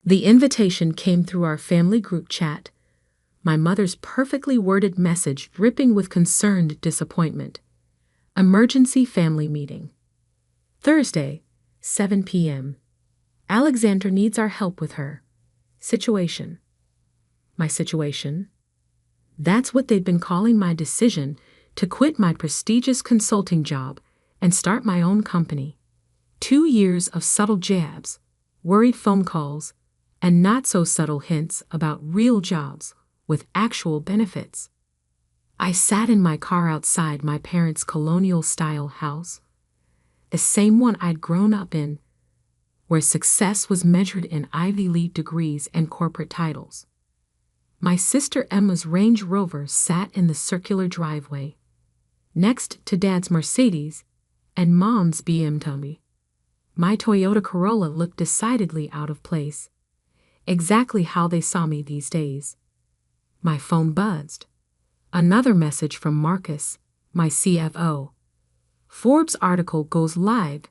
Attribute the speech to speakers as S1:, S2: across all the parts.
S1: The invitation came through our family group chat, my mother's perfectly worded message dripping with concerned disappointment. Emergency family meeting. Thursday, 7 p.m. Alexandra needs our help with her situation. My situation? That's what they'd been calling my decision to quit my prestigious consulting job and start my own company. 2 years of subtle jabs, worried phone calls, and not-so-subtle hints about real jobs with actual benefits. I sat in my car outside my parents' colonial-style house, the same one I'd grown up in, where success was measured in Ivy League degrees and corporate titles. My sister Emma's Range Rover sat in the circular driveway, next to Dad's Mercedes and Mom's BMW. My Toyota Corolla looked decidedly out of place, exactly how they saw me these days. My phone buzzed. Another message from Marcus, my CFO. Forbes article goes live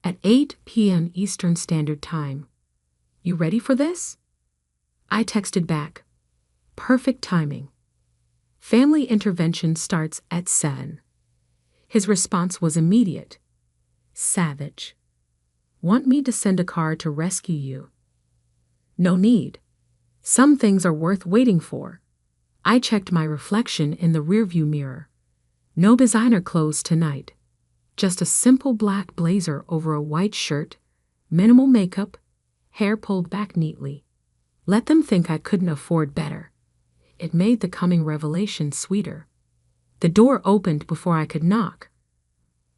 S1: at 8 p.m. Eastern Standard Time. You ready for this? I texted back. Perfect timing. Family intervention starts at 7. His response was immediate. Savage. Want me to send a car to rescue you? No need. Some things are worth waiting for. I checked my reflection in the rearview mirror. No designer clothes tonight. Just a simple black blazer over a white shirt, minimal makeup, hair pulled back neatly. Let them think I couldn't afford better. It made the coming revelation sweeter. The door opened before I could knock.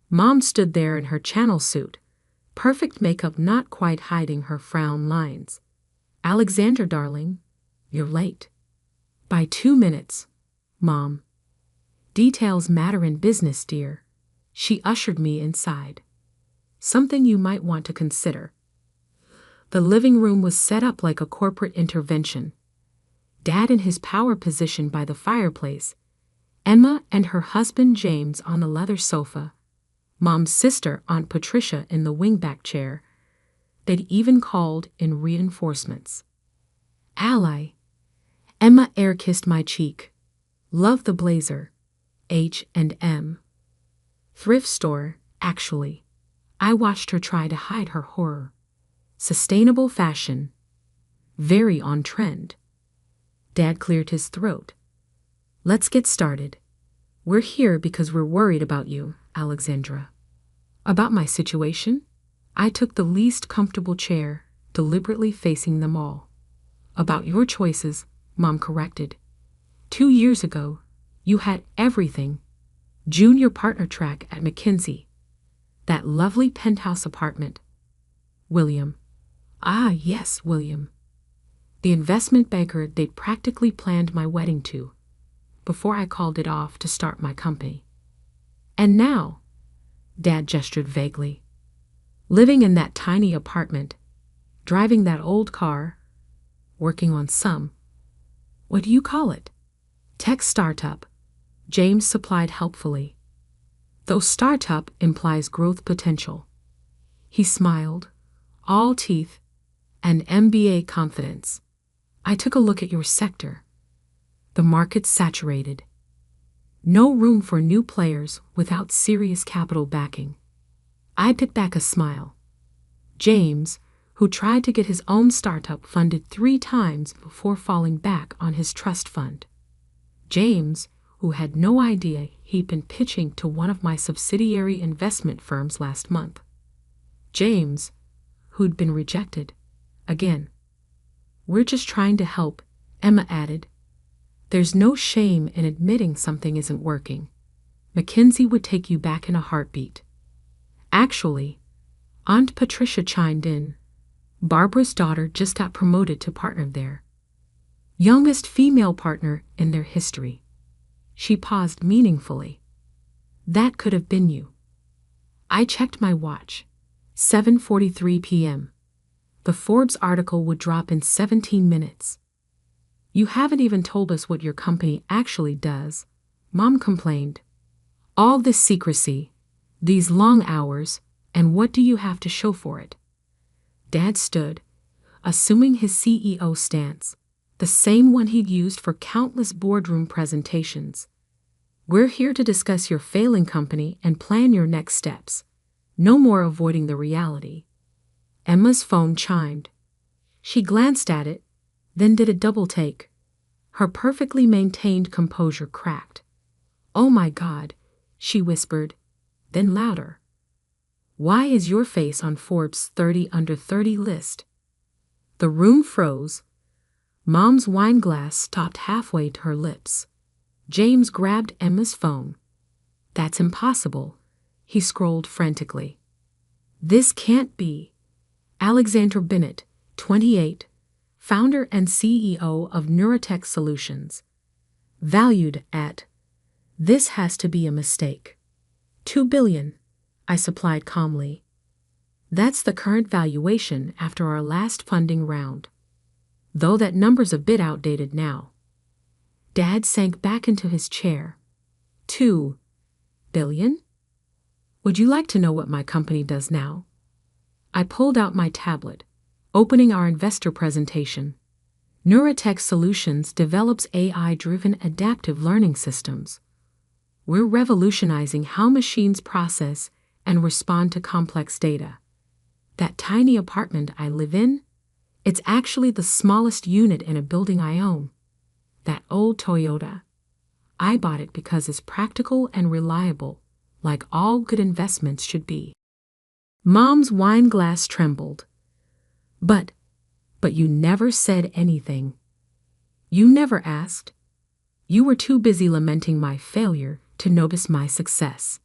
S1: Mom stood there in her channel suit, perfect makeup not quite hiding her frown lines. Alexandra, darling, you're late. By 2 minutes, Mom. Details matter in business, dear. She ushered me inside. Something you might want to consider. The living room was set up like a corporate intervention. Dad in his power position by the fireplace, Emma and her husband James on the leather sofa, Mom's sister, Aunt Patricia, in the wingback chair. They'd even called in reinforcements. Ally. Emma air-kissed my cheek. Love the blazer. H&M. Thrift store, actually. I watched her try to hide her horror. Sustainable fashion. Very on trend. Dad cleared his throat. Let's get started. We're here because we're worried about you, Alexandra. About my situation? I took the least comfortable chair, deliberately facing them all. About your choices, Mom corrected. 2 years ago, you had everything. Junior partner track at McKinsey. That lovely penthouse apartment. William. Ah, yes, William. The investment banker they'd practically planned my wedding to, before I called it off to start my company. And now, Dad gestured vaguely, living in that tiny apartment, driving that old car, working on some, what do you call it? Tech startup, James supplied helpfully. Though startup implies growth potential. He smiled, all teeth, and MBA confidence. I took a look at your sector. The market's saturated. No room for new players without serious capital backing. I bit back a smile. James, who tried to get his own startup funded 3 times before falling back on his trust fund. James, who had no idea he'd been pitching to one of my subsidiary investment firms last month. James, who'd been rejected. Again. We're just trying to help, Emma added. There's no shame in admitting something isn't working. McKinsey would take you back in a heartbeat. Actually, Aunt Patricia chimed in. Barbara's daughter just got promoted to partner there. Youngest female partner in their history. She paused meaningfully. That could have been you. I checked my watch. 7:43 p.m. The Forbes article would drop in 17 minutes. You haven't even told us what your company actually does, Mom complained. All this secrecy, these long hours, and what do you have to show for it? Dad stood, assuming his CEO stance, the same one he'd used for countless boardroom presentations. "We're here to discuss your failing company and plan your next steps. No more avoiding the reality." Emma's phone chimed. She glanced at it, then did a double take. Her perfectly maintained composure cracked. "Oh my God," she whispered, then louder. "Why is your face on Forbes' 30 under 30 list?" The room froze. Mom's wine glass stopped halfway to her lips. James grabbed Emma's phone. "That's impossible," he scrolled frantically. "This can't be." Alexandra Bennett, 28, founder and CEO of Neurotech Solutions. Valued at, "This has to be a mistake." $2 billion, I supplied calmly. "That's the current valuation after our last funding round. Though that number's a bit outdated now." Dad sank back into his chair. $2 billion? Would you like to know what my company does now? I pulled out my tablet, opening our investor presentation. Neurotech Solutions develops AI-driven adaptive learning systems. We're revolutionizing how machines process and respond to complex data. That tiny apartment I live in, it's actually the smallest unit in a building I own. That old Toyota, I bought it because it's practical and reliable, like all good investments should be. Mom's wine glass trembled. But you never said anything. You never asked. You were too busy lamenting my failure to notice my success."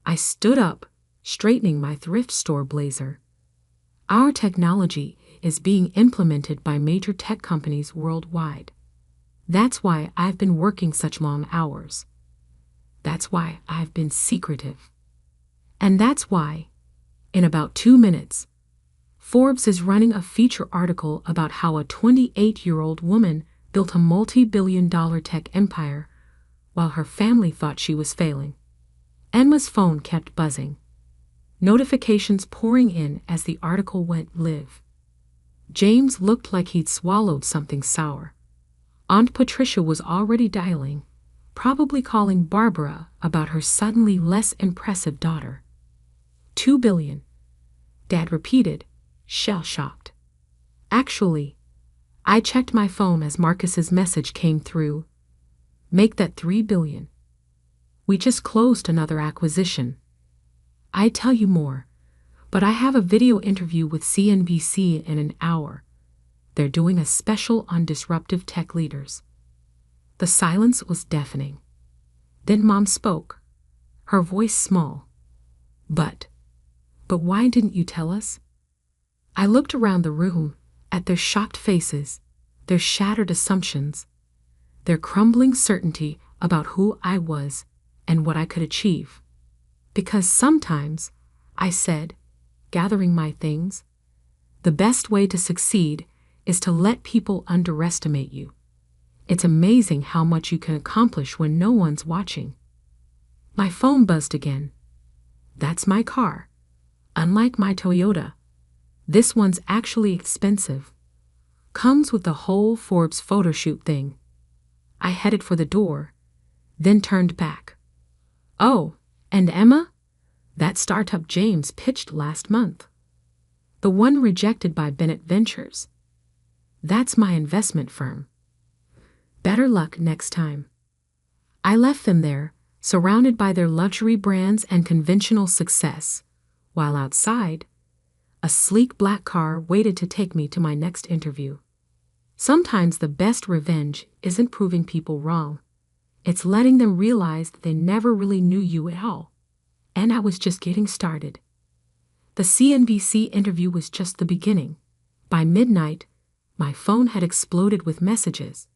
S1: I stood up, straightening my thrift store blazer. "Our technology is being implemented by major tech companies worldwide. That's why I've been working such long hours. That's why I've been secretive. And that's why, in about 2 minutes, Forbes is running a feature article about how a 28-year-old woman built a multi-billion-dollar tech empire while her family thought she was failing." Emma's phone kept buzzing, notifications pouring in as the article went live. James looked like he'd swallowed something sour. Aunt Patricia was already dialing, probably calling Barbara about her suddenly less impressive daughter. $2 billion, Dad repeated, shell-shocked. "Actually, I checked my phone as Marcus's message came through. Make that $3 billion. We just closed another acquisition. I'd tell you more, but I have a video interview with CNBC in an hour. They're doing a special on disruptive tech leaders." The silence was deafening. Then Mom spoke, her voice small. But why didn't you tell us?" I looked around the room, at their shocked faces, their shattered assumptions, their crumbling certainty about who I was and what I could achieve. "Because sometimes," I said, gathering my things, "the best way to succeed is to let people underestimate you. It's amazing how much you can accomplish when no one's watching." My phone buzzed again. "That's my car. Unlike my Toyota, this one's actually expensive. Comes with the whole Forbes photo shoot thing." I headed for the door, then turned back. "Oh, and Emma? That startup James pitched last month. The one rejected by Bennett Ventures. That's my investment firm. Better luck next time." I left them there, surrounded by their luxury brands and conventional success, while outside, a sleek black car waited to take me to my next interview. Sometimes the best revenge isn't proving people wrong. It's letting them realize that they never really knew you at all. And I was just getting started. The CNBC interview was just the beginning. By midnight, my phone had exploded with messages.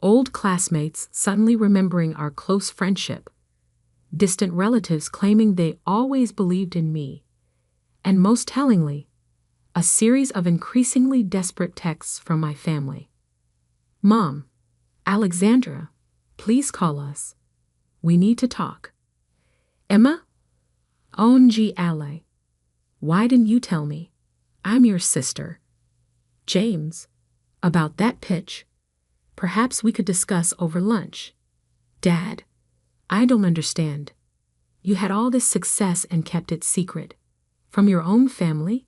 S1: Old classmates suddenly remembering our close friendship. Distant relatives claiming they always believed in me. And most tellingly, a series of increasingly desperate texts from my family. "Mom, Alexandra, please call us. We need to talk." "Emma? OMG, Ale. Why didn't you tell me? I'm your sister." James, about that pitch. Perhaps we could discuss over lunch. Dad, I don't understand. You had all this success and kept it secret. From your own family?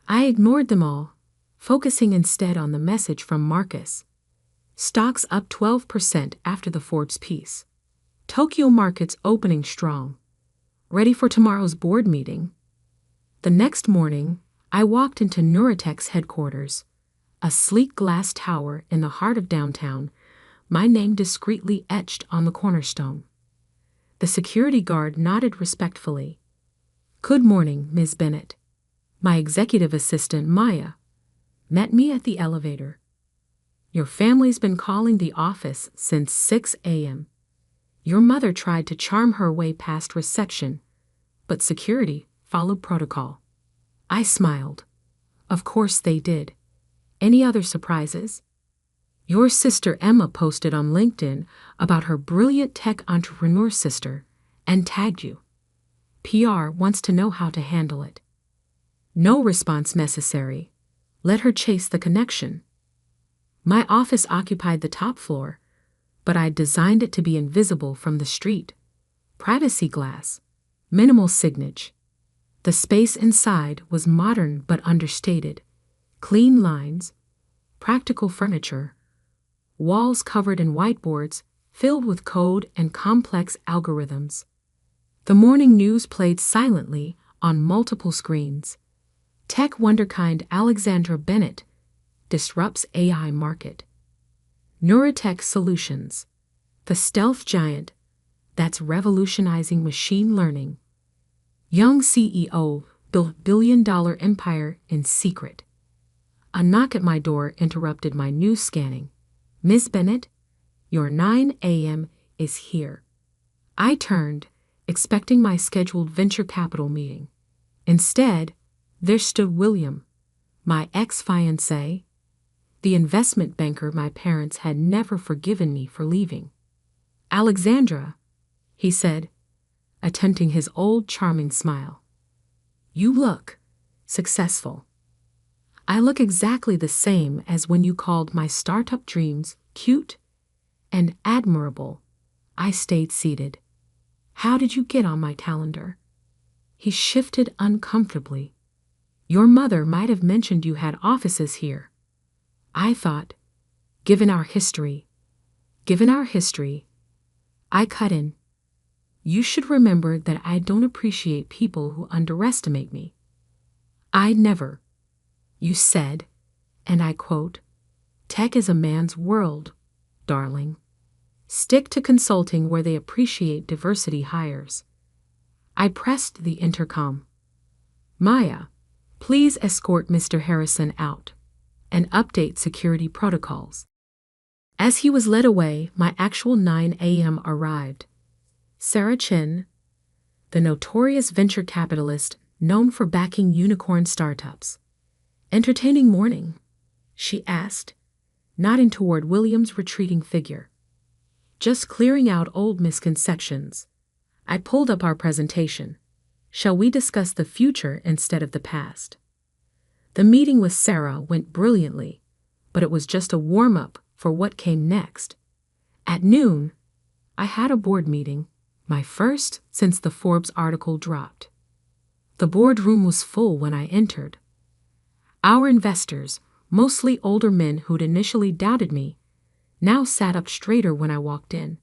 S1: I ignored them all, focusing instead on the message from Marcus. Stocks up 12% after the Forbes piece. Tokyo markets opening strong. Ready for tomorrow's board meeting? The next morning, I walked into Neuratech's headquarters, a sleek glass tower in the heart of downtown, my name discreetly etched on the cornerstone. The security guard nodded respectfully. Good morning, Ms. Bennett. My executive assistant, Maya, met me at the elevator. Your family's been calling the office since 6 a.m. Your mother tried to charm her way past reception, but security followed protocol. I smiled. Of course they did. Any other surprises? Your sister Emma posted on LinkedIn about her brilliant tech entrepreneur sister and tagged you. PR wants to know how to handle it. No response necessary. Let her chase the connection. My office occupied the top floor, but I designed it to be invisible from the street. Privacy glass, minimal signage. The space inside was modern but understated. Clean lines, practical furniture, walls covered in whiteboards filled with code and complex algorithms. The morning news played silently on multiple screens. Tech wonderkind Alexandra Bennett disrupts AI market. Neuratech Solutions, the stealth giant that's revolutionizing machine learning. Young CEO built billion-dollar empire in secret. A knock at my door interrupted my news scanning. Ms. Bennett, your 9 a.m. is here. I turned, expecting my scheduled venture capital meeting. Instead, there stood William, my ex-fiancé, the investment banker my parents had never forgiven me for leaving. Alexandra, he said, attempting his old charming smile. You look successful. I look exactly the same as when you called my startup dreams cute and admirable. I stayed seated. How did you get on my calendar? He shifted uncomfortably. Your mother might have mentioned you had offices here. I thought, given our history, I cut in. You should remember that I don't appreciate people who underestimate me. I never. You said, and I quote, tech is a man's world, darling. Stick to consulting where they appreciate diversity hires. I pressed the intercom. Maya, please escort Mr. Harrison out and update security protocols. As he was led away, my actual 9 a.m. arrived. Sarah Chin, the notorious venture capitalist known for backing unicorn startups. Entertaining morning, she asked, nodding toward William's retreating figure. Just clearing out old misconceptions. I pulled up our presentation. Shall we discuss the future instead of the past? The meeting with Sarah went brilliantly, but it was just a warm-up for what came next. At noon, I had a board meeting, my first since the Forbes article dropped. The boardroom was full when I entered. Our investors, mostly older men who'd initially doubted me, now sat up straighter when I walked in.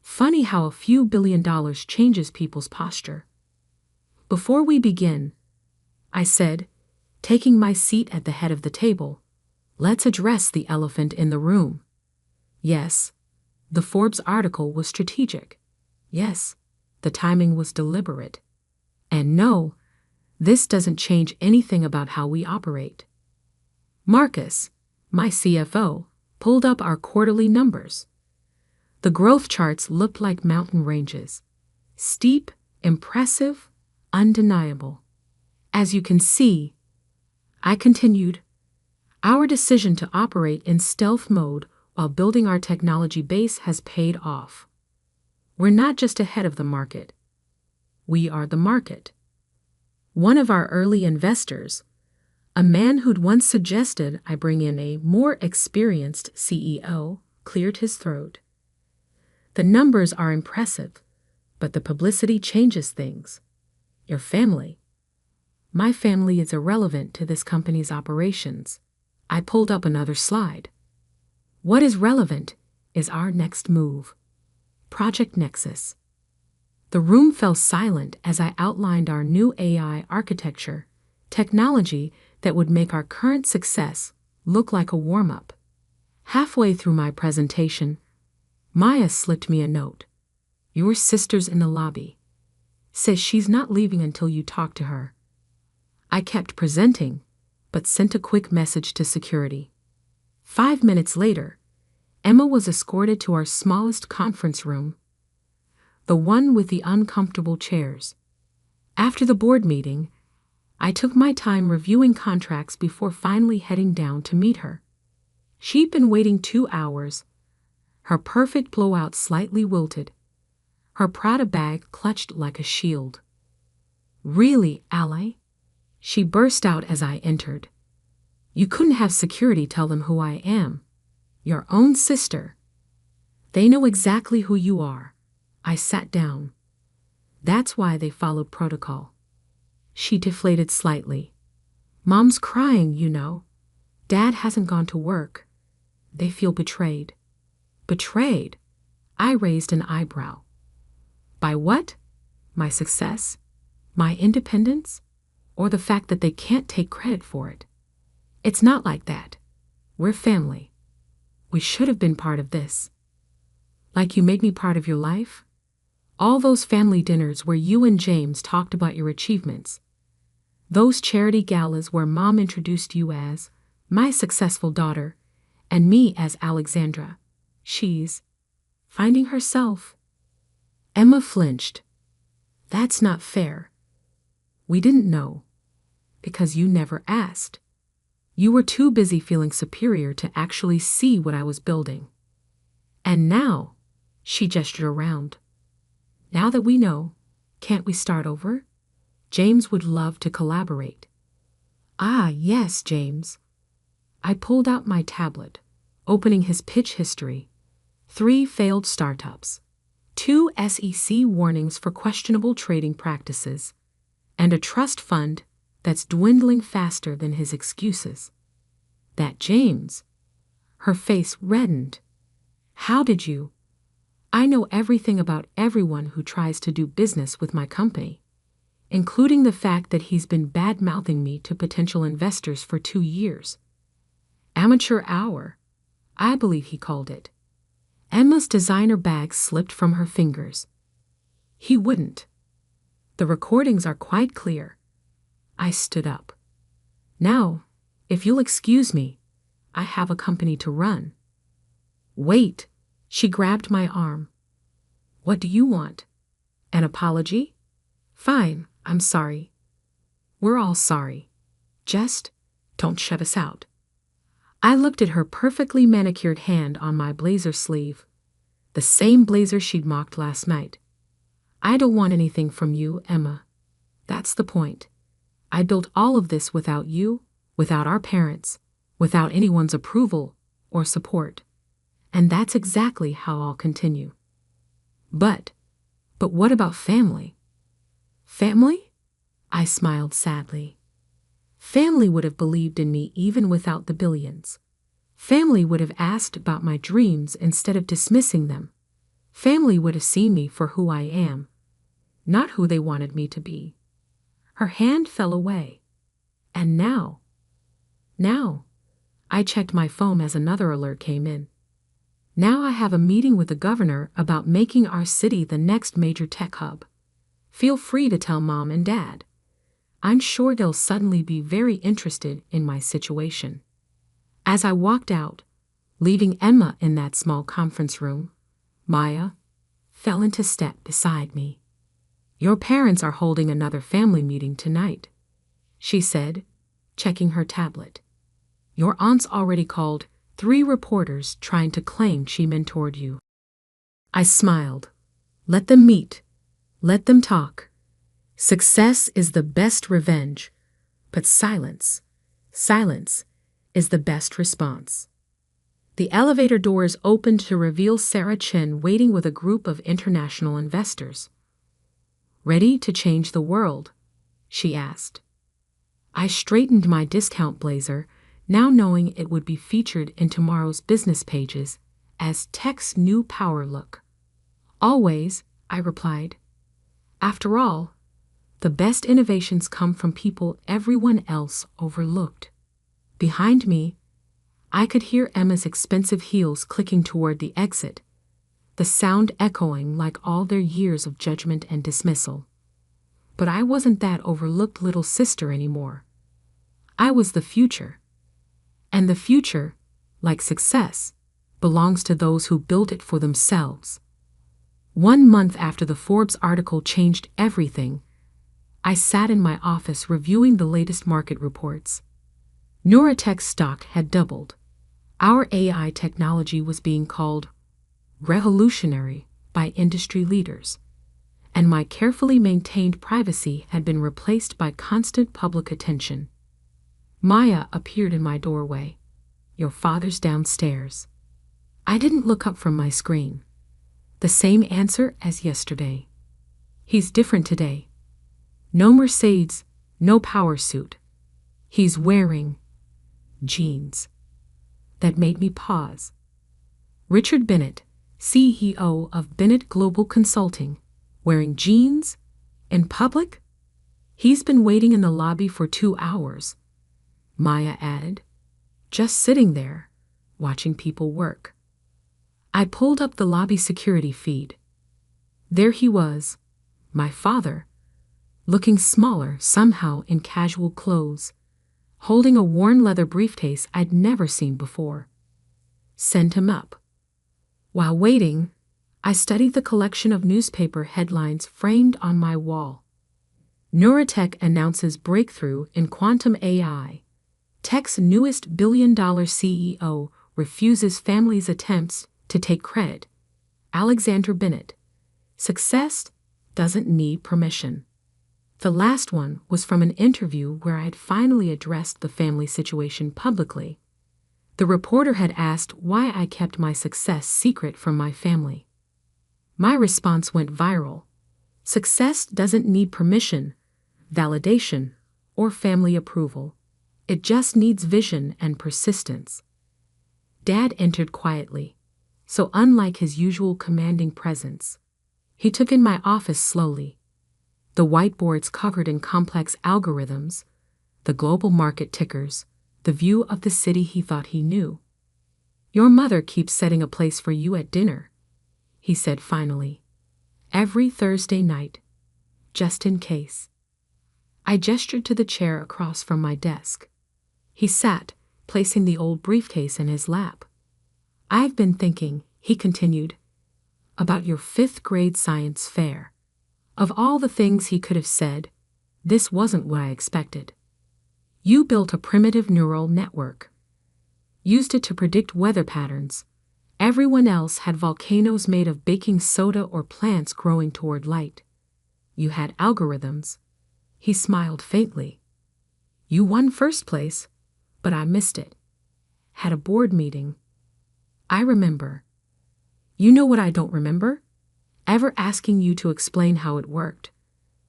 S1: Funny how a few $1 billion changes people's posture. Before we begin, I said, taking my seat at the head of the table, let's address the elephant in the room. Yes, the Forbes article was strategic. Yes, the timing was deliberate. And no, this doesn't change anything about how we operate. Marcus, my CFO, pulled up our quarterly numbers. The growth charts looked like mountain ranges. Steep, impressive, undeniable. As you can see, I continued, our decision to operate in stealth mode while building our technology base has paid off. We're not just ahead of the market. We are the market. One of our early investors, A man who'd once suggested I bring in a more experienced CEO cleared his throat. The numbers are impressive, but the publicity changes things. Your family. My family is irrelevant to this company's operations. I pulled up another slide. What is relevant is our next move. Project Nexus. The room fell silent as I outlined our new AI architecture, technology that would make our current success look like a warm-up. Halfway through my presentation, Maya slipped me a note. Your sister's in the lobby. Says she's not leaving until you talk to her. I kept presenting, but sent a quick message to security. 5 minutes later, Emma was escorted to our smallest conference room, the one with the uncomfortable chairs. After the board meeting, I took my time reviewing contracts before finally heading down to meet her. She'd been waiting 2 hours, her perfect blowout slightly wilted, her Prada bag clutched like a shield. Really, Ally? She burst out as I entered. You couldn't have security tell them who I am. Your own sister. They know exactly who you are. I sat down. That's why they followed protocol. She deflated slightly. Mom's crying, you know. Dad hasn't gone to work. They feel betrayed. Betrayed? I raised an eyebrow. By what? My success? My independence? Or the fact that they can't take credit for it? It's not like that. We're family. We should have been part of this. Like you made me part of your life? All those family dinners where you and James talked about your achievements. Those charity galas where Mom introduced you as my successful daughter and me as Alexandra. She's finding herself. Emma flinched. That's not fair. We didn't know. Because you never asked. You were too busy feeling superior to actually see what I was building. And now, she gestured around. Now that we know, can't we start over? James would love to collaborate. Ah, yes, James. I pulled out my tablet, opening his pitch history. 3 failed startups, 2 SEC warnings for questionable trading practices, and a trust fund that's dwindling faster than his excuses. That James. Her face reddened. How did you? I know everything about everyone who tries to do business with my company, including the fact that he's been bad-mouthing me to potential investors for 2 years. Amateur hour, I believe he called it. Emma's designer bag slipped from her fingers. He wouldn't. The recordings are quite clear. I stood up. Now, if you'll excuse me, I have a company to run. Wait, she grabbed my arm. What do you want? An apology? Fine, I'm sorry. We're all sorry. Just don't shut us out. I looked at her perfectly manicured hand on my blazer sleeve, the same blazer she'd mocked last night. I don't want anything from you, Emma. That's the point. I built all of this without you, without our parents, without anyone's approval or support. And that's exactly how I'll continue. But what about family? Family? I smiled sadly. Family would have believed in me even without the billions. Family would have asked about my dreams instead of dismissing them. Family would have seen me for who I am, not who they wanted me to be. Her hand fell away. And now, I checked my phone as another alert came in. Now I have a meeting with the governor about making our city the next major tech hub. Feel free to tell Mom and Dad. I'm sure they'll suddenly be very interested in my situation. As I walked out, leaving Emma in that small conference room, Maya fell into step beside me. Your parents are holding another family meeting tonight, she said, checking her tablet. Your aunt's already called 3 reporters trying to claim she mentored you. I smiled. Let them meet. Let them talk. Success is the best revenge, but silence Silence is the best response. The elevator doors opened to reveal Sarah Chen waiting with a group of international investors. "Ready to change the world?" she asked. I straightened my discount blazer, now knowing it would be featured in tomorrow's business pages as tech's new power look. "Always," I replied. "After all, the best innovations come from people everyone else overlooked." Behind me, I could hear Emma's expensive heels clicking toward the exit, the sound echoing like all their years of judgment and dismissal. But I wasn't that overlooked little sister anymore. I was the future. And the future, like success, belongs to those who build it for themselves. 1 month after the Forbes article changed everything, I sat in my office reviewing the latest market reports. Neuratech's stock had doubled. Our AI technology was being called revolutionary by industry leaders, and my carefully maintained privacy had been replaced by constant public attention. Maya appeared in my doorway. "Your father's downstairs." I didn't look up from my screen. The same answer as yesterday. "He's different today. No Mercedes, no power suit. He's wearing jeans." That made me pause. Richard Bennett, CEO of Bennett Global Consulting, wearing jeans? In public? "He's been waiting in the lobby for 2 hours, Maya added, "just sitting there, watching people work." I pulled up the lobby security feed. There he was, my father, looking smaller somehow in casual clothes, holding a worn leather briefcase I'd never seen before. Send him up. While waiting, I studied the collection of newspaper headlines framed on my wall. Neuratech announces breakthrough in quantum AI. Tech's newest billion-dollar CEO refuses family's attempts to take credit. Alexandra Bennett. Success doesn't need permission. The last one was from an interview where I had finally addressed the family situation publicly. The reporter had asked why I kept my success secret from my family. My response went viral. Success doesn't need permission, validation, or family approval. It just needs vision and persistence. Dad entered quietly, so unlike his usual commanding presence. He took in my office slowly. The whiteboards covered in complex algorithms, the global market tickers, the view of the city he thought he knew. "Your mother keeps setting a place for you at dinner," he said finally. "Every Thursday night, just in case." I gestured to the chair across from my desk. He sat, placing the old briefcase in his lap. "I've been thinking," he continued, "about your 5th grade science fair." Of all the things he could have said, this wasn't what I expected. "You built a primitive neural network. Used it to predict weather patterns. Everyone else had volcanoes made of baking soda or plants growing toward light. You had algorithms." He smiled faintly. "You won first place, but I missed it. Had a board meeting. I remember. You know what I don't remember? Ever asking you to explain how it worked,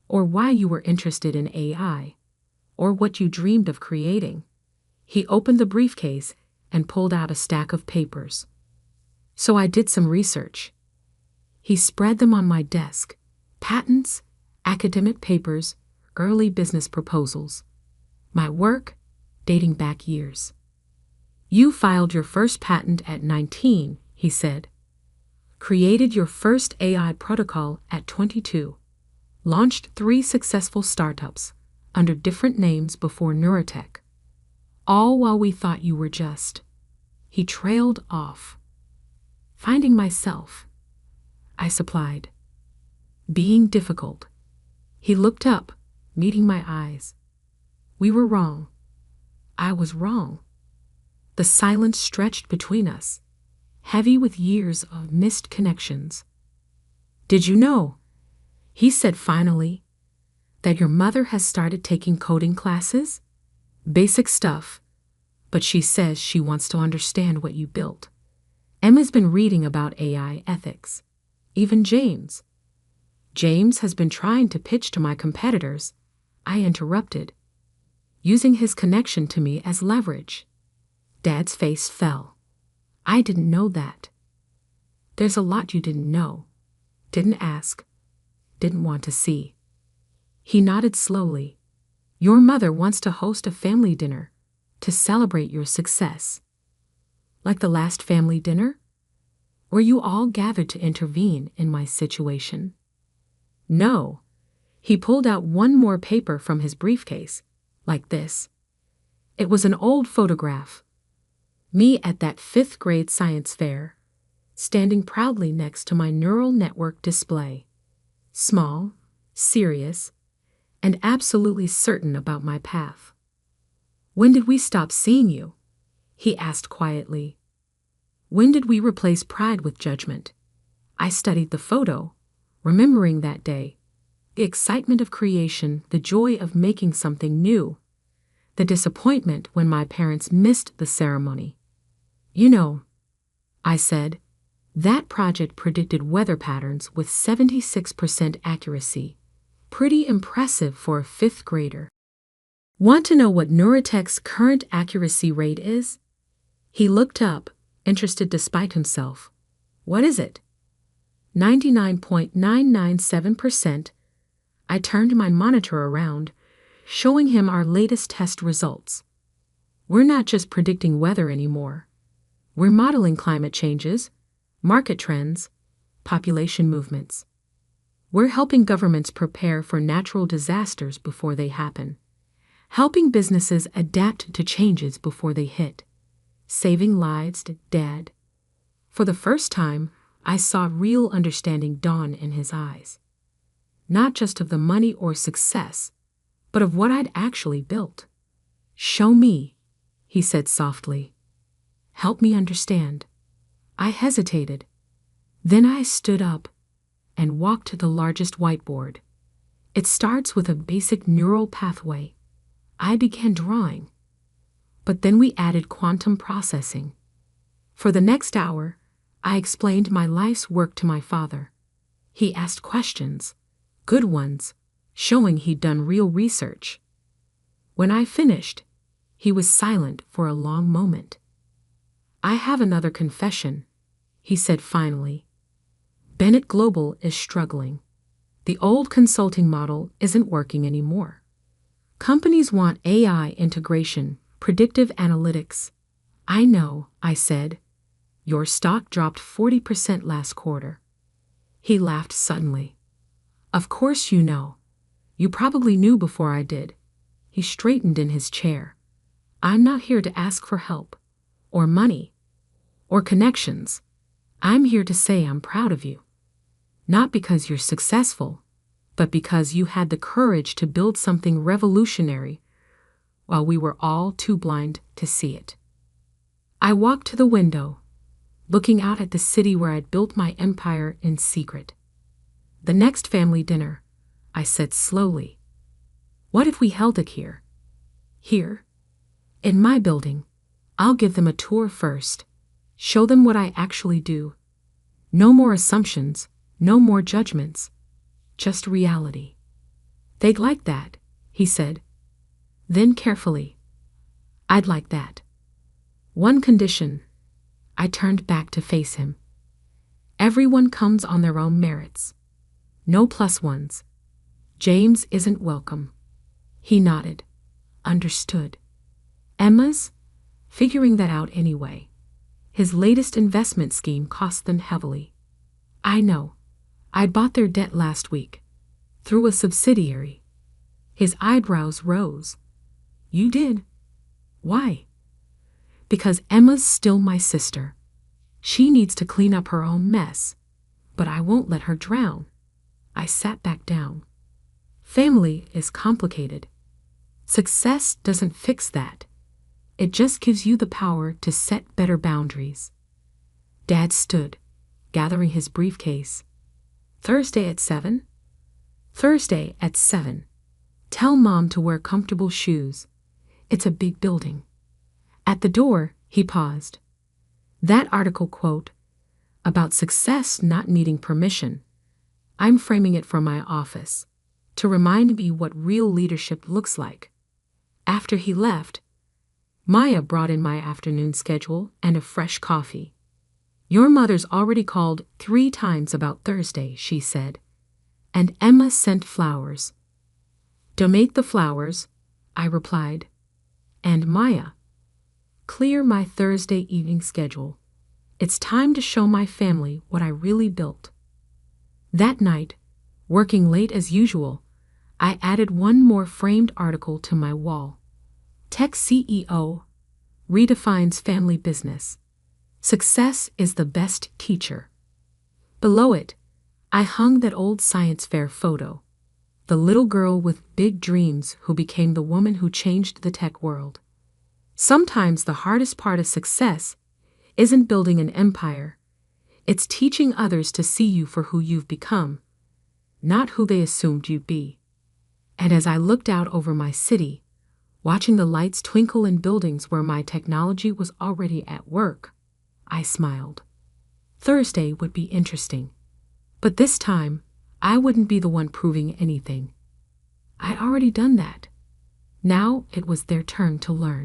S1: or why you were interested in AI, or what you dreamed of creating." He opened the briefcase and pulled out a stack of papers. "So I did some research." He spread them on my desk. Patents, academic papers, early business proposals. My work, dating back years. "You filed your first patent at 19, he said. Created your first AI protocol at 22. Launched 3 successful startups under different names before Neuratech. All while we thought you were just." He trailed off. "Finding myself," I supplied. "Being difficult." He looked up, meeting my eyes. "We were wrong. I was wrong." The silence stretched between us, heavy with years of missed connections. "Did you know," he said finally, "that your mother has started taking coding classes? Basic stuff, but she says she wants to understand what you built. Emma's been reading about AI ethics. Even James. James has been trying to pitch to my competitors. I interrupted, using his connection to me as leverage. Dad's face fell. I didn't know that. There's a lot you didn't know, didn't ask, didn't want to see. He nodded slowly. Your mother wants to host a family dinner to celebrate your success. Like the last family dinner? Were you all gathered to intervene in my situation? No. He pulled out one more paper from his briefcase, like this. It was an old photograph. Me at that 5th grade science fair, standing proudly next to my neural network display. Small, serious, and absolutely certain about my path. When did we stop seeing you? He asked quietly. When did we replace pride with judgment? I studied the photo, remembering that day. The excitement of creation, the joy of making something new. The disappointment when my parents missed the ceremony. You know, I said, that project predicted weather patterns with 76% accuracy. Pretty impressive for a 5th grader. Want to know what Neurotech's current accuracy rate is? He looked up, interested despite himself. What is it? 99.997%. I turned my monitor around, showing him our latest test results. We're not just predicting weather anymore. We're modeling climate changes, market trends, population movements. We're helping governments prepare for natural disasters before they happen. Helping businesses adapt to changes before they hit. Saving lives, Dad. For the first time, I saw real understanding dawn in his eyes. Not just of the money or success, but of what I'd actually built. Show me, he said softly. Help me understand. I hesitated. Then I stood up and walked to the largest whiteboard. It starts with a basic neural pathway. I began drawing. But then we added quantum processing. For the next hour, I explained my life's work to my father. He asked questions, good ones, showing he'd done real research. When I finished, he was silent for a long moment. I have another confession, he said finally. Bennett Global is struggling. The old consulting model isn't working anymore. Companies want AI integration, predictive analytics. I know, I said. Your stock dropped 40% last quarter. He laughed suddenly. Of course you know. You probably knew before I did. He straightened in his chair. I'm not here to ask for help, or money, or connections. I'm here to say I'm proud of you. Not because you're successful, but because you had the courage to build something revolutionary while we were all too blind to see it. I walked to the window, looking out at the city where I'd built my empire in secret. The next family dinner, I said slowly. What if we held it here? Here? In my building. I'll give them a tour first. Show them what I actually do. No more assumptions, no more judgments. Just reality. They'd like that, he said. Then carefully. I'd like that. One condition. I turned back to face him. Everyone comes on their own merits. No plus ones. James isn't welcome. He nodded. Understood. Emma's? Figuring that out anyway. His latest investment scheme cost them heavily. I know. I bought their debt last week. Through a subsidiary. His eyebrows rose. You did? Why? Because Emma's still my sister. She needs to clean up her own mess. But I won't let her drown. I sat back down. Family is complicated. Success doesn't fix that. It just gives you the power to set better boundaries. Dad stood, gathering his briefcase. Thursday at 7? Thursday at 7. Tell Mom to wear comfortable shoes. It's a big building. At the door, he paused. That article quote, about success not needing permission. I'm framing it from my office, to remind me what real leadership looks like. After he left, Maya brought in my afternoon schedule and a fresh coffee. Your mother's already called 3 times about Thursday, she said. And Emma sent flowers. Donate the flowers, I replied. And Maya, clear my Thursday evening schedule. It's time to show my family what I really built. That night, working late as usual, I added one more framed article to my wall. Tech CEO redefines family business. Success is the best teacher. Below it, I hung that old science fair photo. The little girl with big dreams who became the woman who changed the tech world. Sometimes the hardest part of success isn't building an empire. It's teaching others to see you for who you've become, not who they assumed you'd be. And as I looked out over my city, watching the lights twinkle in buildings where my technology was already at work, I smiled. Thursday would be interesting. But this time, I wouldn't be the one proving anything. I'd already done that. Now it was their turn to learn.